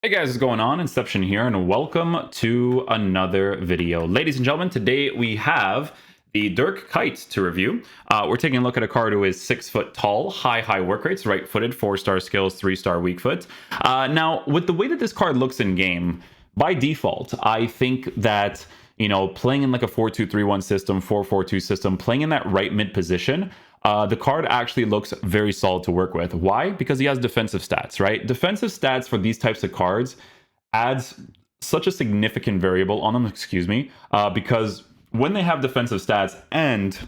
Hey guys, what's going on? Inception here, and welcome to another video. Ladies and gentlemen, today we have the Kuyt to review. We're taking a look at a card who is 6 foot tall, high work rates, right-footed, 4-star skills, 3-star weak foot. Now, with the way that this card looks in game, by default, I think that playing in like a 4-2-3-1 system, 4-4-2 system, playing in that right mid position, the card actually looks very solid to work with. Why? Because he has defensive stats, right? Defensive stats for these types of cards adds such a significant variable on them, because when they have defensive stats and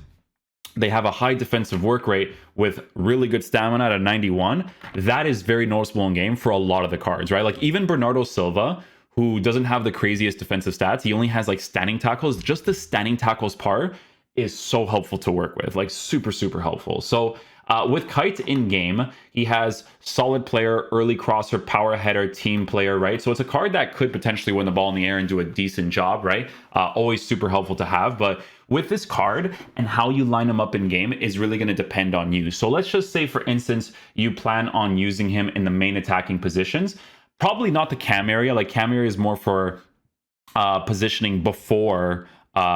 they have a high defensive work rate with really good stamina at a 91, that is very noticeable in game for a lot of the cards, right? Like even Bernardo Silva, who doesn't have the craziest defensive stats, he only has like standing tackles. Just the standing tackles part is so helpful to work with, like super helpful. So with Kuyt in game, he has solid player, early crosser, power header, team player, right? So it's a card that could potentially win the ball in the air and do a decent job, right? Always super helpful to have. But with this card and how you line him up in game is really going to depend on you. So let's just say, for instance, you plan on using him in the main attacking positions. Probably not the cam area. Like cam area is more for positioning before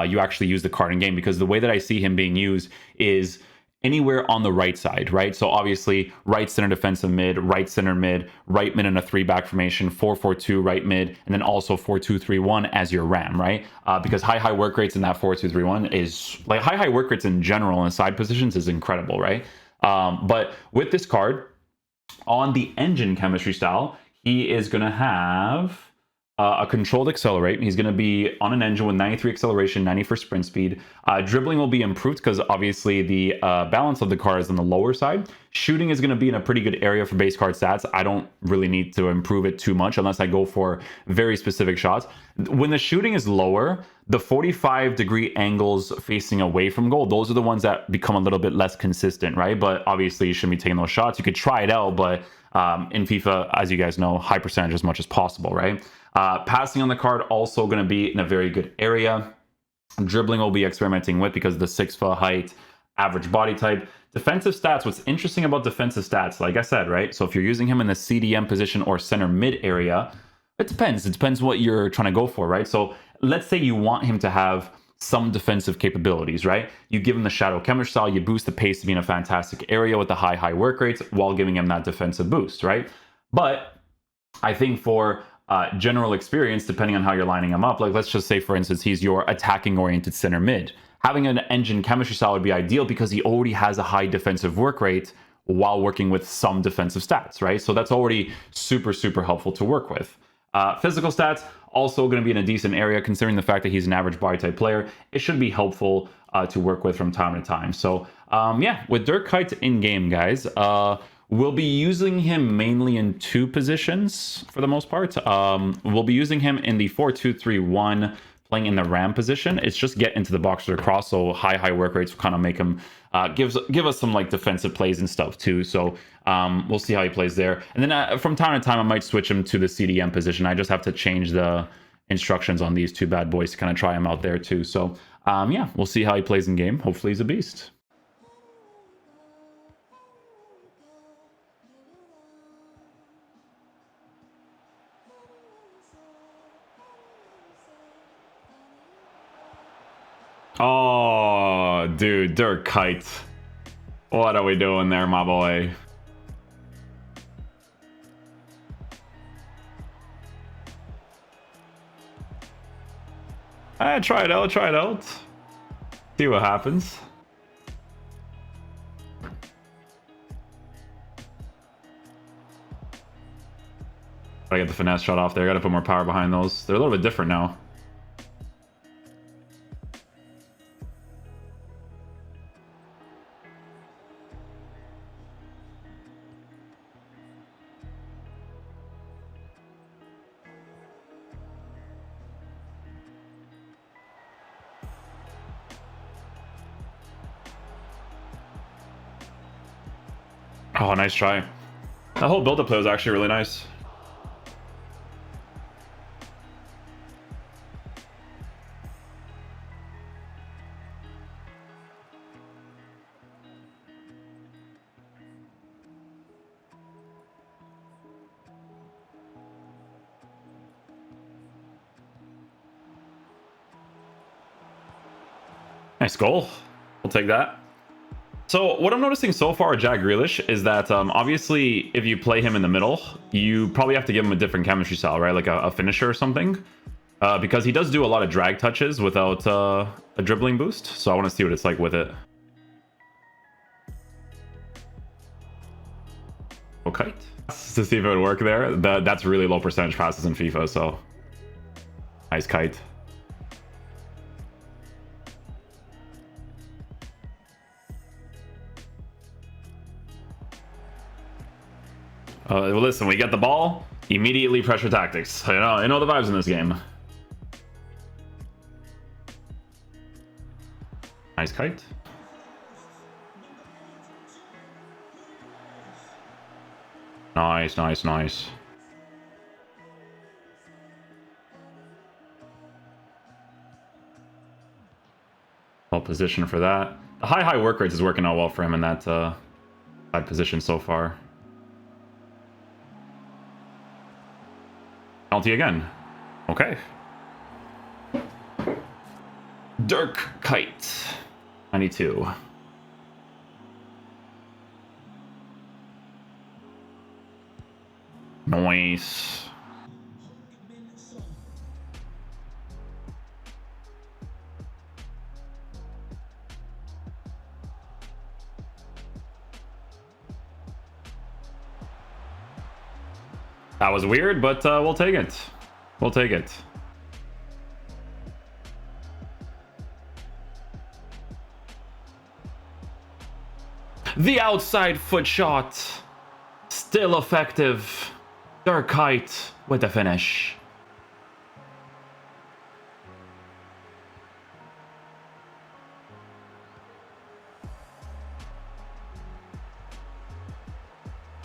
you actually use the card in game, because the way that I see him being used is anywhere on the right side, right? So obviously right center defensive mid, right center mid, right mid in a 3-back formation, 4-4-2 right mid, and then also 4-2-3-1 as your ram, right? Because high work rates in that 4-2-3-1 is like high work rates in general in side positions is incredible, right? But with this card on the engine chemistry style, he is going to have a controlled accelerate. He's going to be on an engine with 93 acceleration, 90 for sprint speed. Dribbling will be improved because obviously the balance of the car is on the lower side. Shooting is going to be in a pretty good area for base card stats. I don't really need to improve it too much unless I go for very specific shots. When the shooting is lower, the 45-degree angles facing away from goal, those are the ones that become a little bit less consistent, right? But obviously you shouldn't be taking those shots. You could try it out, but in FIFA, as you guys know, high percentage as much as possible, right? Passing on the card also going to be in a very good area. Dribbling will be experimenting with because of the 6-foot height, average body type. Defensive stats, what's interesting about defensive stats, like I said, right? So if you're using him in the CDM position or center mid area, it depends. It depends what you're trying to go for, right? So let's say you want him to have some defensive capabilities, right? You give him the shadow chemistry style, you boost the pace to be in a fantastic area with the high work rates while giving him that defensive boost, right? But I think for general experience, depending on how you're lining him up, like let's just say, for instance, he's your attacking oriented center mid. Having an engine chemistry style would be ideal because he already has a high defensive work rate while working with some defensive stats, right? So that's already super helpful to work with. Physical stats, also going to be in a decent area considering the fact that he's an average body type player. It should be helpful to work with from time to time. So yeah, with Kuyt in game, guys, we'll be using him mainly in 2 positions for the most part. We'll be using him in the 4-2-3-1, playing in the ram position. It's just get into the box or cross, so high work rates will kind of make him give us some like defensive plays and stuff too. So we'll see how he plays there. And then from time to time, I might switch him to the CDM position. I just have to change the instructions on these 2 bad boys to kind of try him out there too. So yeah, we'll see how he plays in game. Hopefully he's a beast. Oh, dude, Kuyt. What are we doing there, my boy? Try it out. See what happens. Gotta get the finesse shot off there. Gotta put more power behind those. They're a little bit different now. Oh, nice try. That whole build-up play was actually really nice. Nice goal. We'll take that. So what I'm noticing so far, Jack Grealish, is that obviously if you play him in the middle, you probably have to give him a different chemistry style, right? Like a finisher or something. Because he does do a lot of drag touches without a dribbling boost. So I want to see what it's like with it. Okay. To see if it would work there. That's really low percentage passes in FIFA, so... Nice Kuyt. Well, listen, we get the ball, immediately pressure tactics. You know the vibes in this game. Nice Kuyt. Nice, nice, nice. Well positioned for that. The high work rates is working out well for him in that side position so far. Penalty again. Okay. Dirk Kuyt. 92. Nice. That was weird, but we'll take it. We'll take it. The outside foot shot. Still effective. Dirk Kuyt with the finish.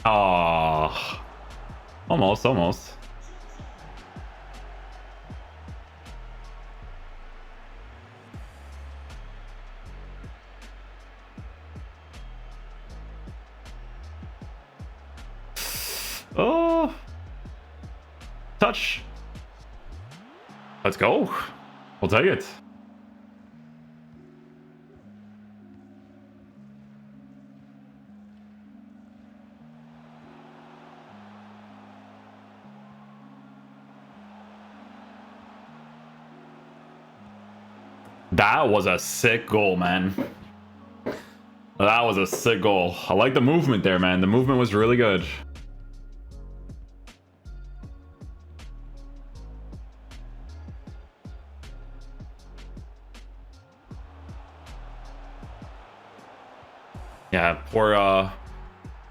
Oh, almost. Oh, touch. Let's go. We'll take it. That was a sick goal, man. That was a sick goal. I like the movement there, man. The movement was really good. Yeah, poor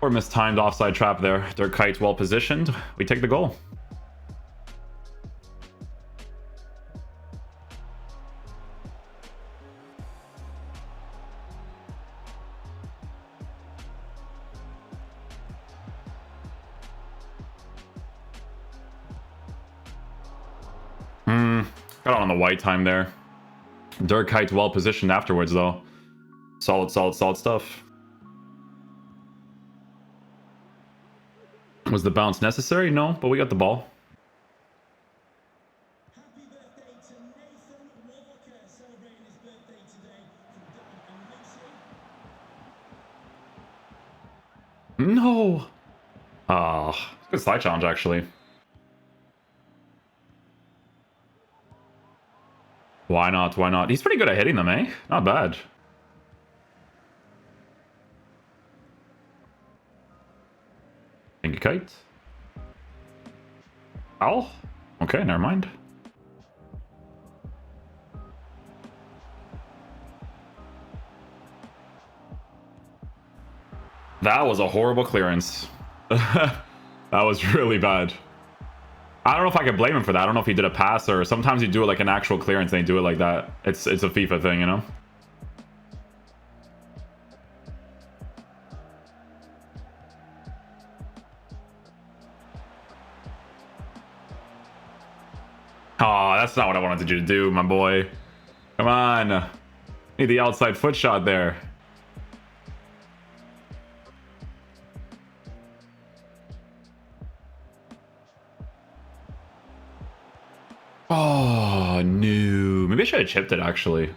mistimed offside trap there. Dirk Kuyt's well positioned. We take the goal. Got on the white time there. Dirk Kuyt's well positioned afterwards, though. Solid stuff. Was the bounce necessary? No, but we got the ball. Happy birthday to Nathan Walker, celebrating his birthday today from Macy. No. Ah, good slide challenge actually. Why not? Why not? He's pretty good at hitting them, eh? Not bad. Thank you, Kuyt. Ow. Okay, never mind. That was a horrible clearance. That was really bad. I don't know if I can blame him for that. I don't know if he did a pass or sometimes you do it like an actual clearance and they do it like that. It's a FIFA thing, you know? Oh, that's not what I wanted you to do, my boy. Come on. Need the outside foot shot there. Oh, no. Maybe I should have chipped it, actually.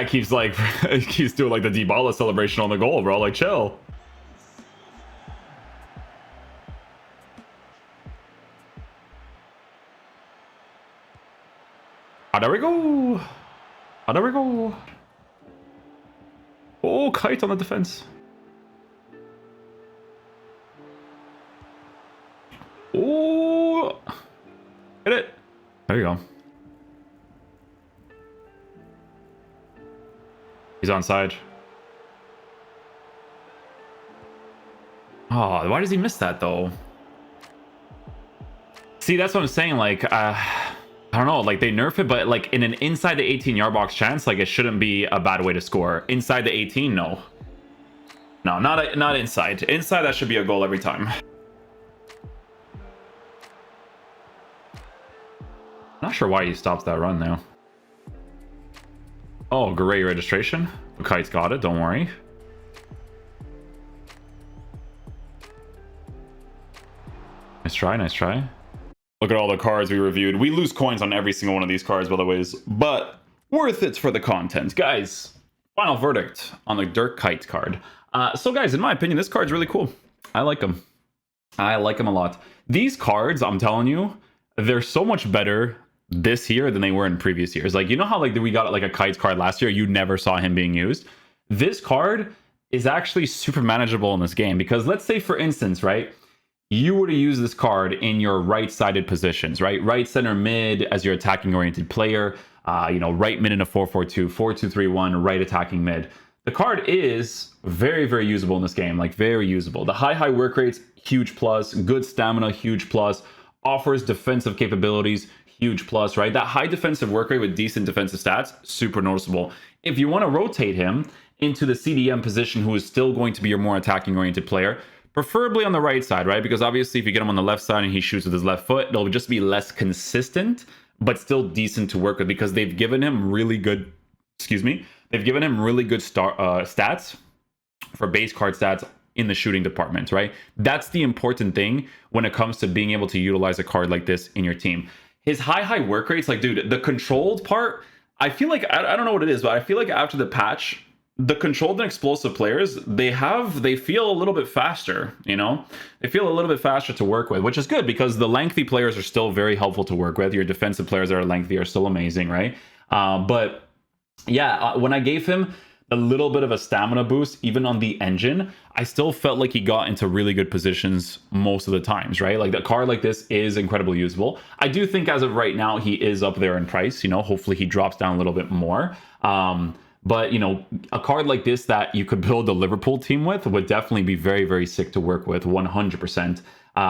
guy keeps like keeps doing like the Dybala celebration on the goal, bro. Like, chill. Ah, there we go. Ah, there we go. Oh, Kuyt on the defense. Oh, hit it. There you go. He's onside. Oh, why does he miss that though? See, that's what I'm saying. Like, I don't know. Like, they nerf it, but like in an inside the 18-yard box chance, like it shouldn't be a bad way to score. Inside the 18, no. No, not inside. Inside, that should be a goal every time. Not sure why he stops that run now. Oh, great registration. Kuyt's got it, don't worry. Nice try, nice try. Look at all the cards we reviewed. We lose coins on every single one of these cards, by the ways, but worth it for the content. Guys, final verdict on the Dirk Kuyt card. So guys, in my opinion, this card's really cool. I like him. I like him a lot. These cards, I'm telling you, they're so much better this year than they were in previous years. Like, you know how like we got like a Kuyt card last year, you never saw him being used. This card is actually super manageable in this game because let's say, for instance, right, you were to use this card in your right-sided positions, right? Right center mid as your attacking-oriented player, you know, right mid in a 4-4-2, 4-2-3-1, right attacking mid. The card is very, very usable in this game, like very usable. The high work rates, huge plus. Good stamina, huge plus. Offers defensive capabilities, huge plus, right? That high defensive work rate with decent defensive stats, super noticeable. If you want to rotate him into the CDM position, who is still going to be your more attacking-oriented player, preferably on the right side, right? Because obviously if you get him on the left side and he shoots with his left foot, it'll just be less consistent, but still decent to work with because they've given him really good, they've given him really good stats for base card stats in the shooting department, right? That's the important thing when it comes to being able to utilize a card like this in your team. His high work rates, like, dude, the controlled part, I feel like, I don't know what it is, but I feel like after the patch, the controlled and explosive players, they feel a little bit faster, you know? They feel a little bit faster to work with, which is good because the lengthy players are still very helpful to work with. Your defensive players that are lengthy are still amazing, right? But yeah, when I gave him a little bit of a stamina boost, even on the engine, I still felt like he got into really good positions most of the times, right? Like, the card like this is incredibly usable. I do think as of right now, he is up there in price, you know? Hopefully he drops down a little bit more. But, you know, a card like this that you could build a Liverpool team with would definitely be very, very sick to work with, 100%,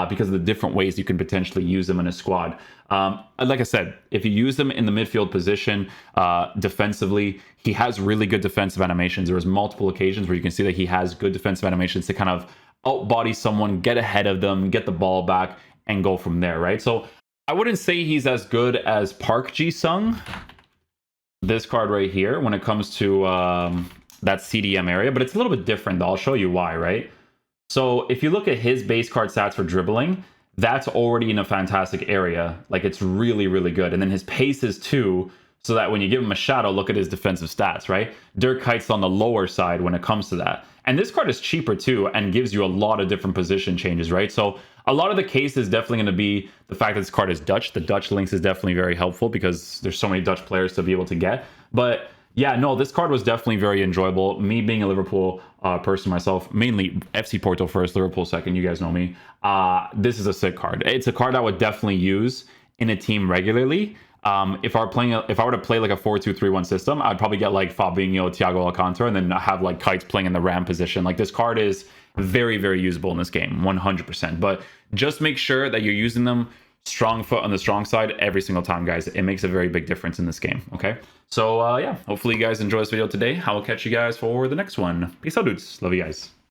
because of the different ways you can potentially use them in a squad. Like I said, if you use them in the midfield position, defensively, he has really good defensive animations. There was multiple occasions where you can see that he has good defensive animations to kind of outbody someone, get ahead of them, get the ball back, and go from there, right? So I wouldn't say he's as good as Park Ji-sung, this card right here, when it comes to that CDM area, but it's a little bit different though. I'll show you why, right? So if you look at his base card stats for dribbling, that's already in a fantastic area. Like, it's really, really good. And then his pace is 2, so that when you give him a shadow, look at his defensive stats, right? Dirk Kuyt's on the lower side when it comes to that. And this card is cheaper too and gives you a lot of different position changes, right? So a lot of the case is definitely going to be the fact that this card is Dutch. The Dutch links is definitely very helpful because there's so many Dutch players to be able to get. But yeah, no, this card was definitely very enjoyable. Me being a Liverpool person myself, mainly FC Porto first, Liverpool second, you guys know me. This is a sick card. It's a card I would definitely use in a team regularly. If I were to play like a 4-2-3-1 system, I'd probably get like Fabinho, Thiago Alcantara, and then have like Kuyt playing in the ram position. Like, this card is very, very usable in this game, 100%. But just make sure that you're using them strong foot on the strong side every single time, guys. It makes a very big difference in this game, okay? So yeah, hopefully you guys enjoy this video today. I will catch you guys for the next one. Peace out, dudes. Love you guys.